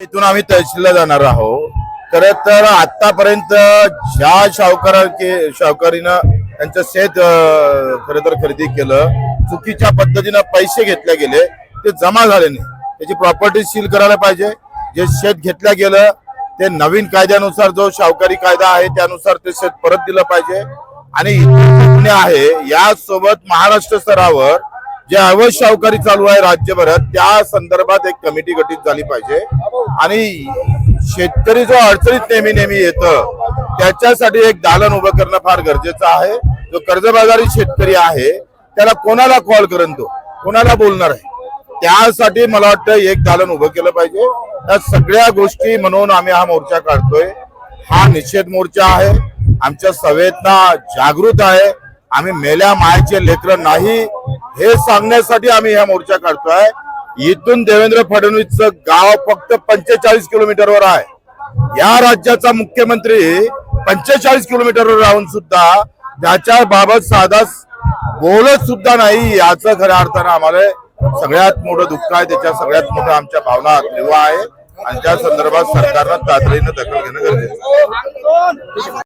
इथून आम्ही तहसीलला जाणार आहोत। खरं तर आतापर्यंत ज्या सावकारीनं त्यांचं शेत खरं तर खरेदी केलं, चुकीच्या पद्धतीनं पैसे घेतले गेले, ते जमा झाले नाही। त्याची प्रॉपर्टी सील करायला पाहिजे। जे शेत घेतलं गेलं ते नवीन कायद्यानुसार जो सावकारी कायदा आहे त्यानुसार ते शेत परत दिलं पाहिजे। आणि इथे आहे यासोबत महाराष्ट्र स्तरावर जे अवैध सावकारी चालू आहे राज्यभरात त्या संदर्भात एक कमिटी गठीत झाली पाहिजे। आणि शेतकरी जो अडचणीत नेहमी येतं त्याच्यासाठी एक दालन उभं करणं फार गरजेचं आहे। जो कर्जबाजारी शेतकरी आहे त्याला कोणाला कॉल करेन, तो कोणाला बोलणार आहे, त्यासाठी मला वाटतं एक दालन उभं केलं पाहिजे। या सगळ्या गोष्टी म्हणून आम्ही हा मोर्चा काढतोय। हा निषेध मोर्चा आहे, आमच्या संवेदना जागृत आहे। आम्ही मेल्या मायचे लेकरं नाही हे सांगण्यासाठी आम्ही हा मोर्चा काढतोय। इथून देवेंद्र फडणवीसचं गाव फक्त 45 किलोमीटरवर आहे। या राज्याचा मुख्यमंत्री 45 किलोमीटरवर राहून सुद्धा त्याच्या बाबत साधा बोलत सुद्धा नाही, याचं खऱ्या अर्थानं आम्हाला सगळ्यात मोठं दुःख आहे। त्याच्या सगळ्यात मोठं आमच्या भावना तीव्र आहे आणि त्या संदर्भात सरकारनं तातडीनं दखल घेणं गरजेचं आहे।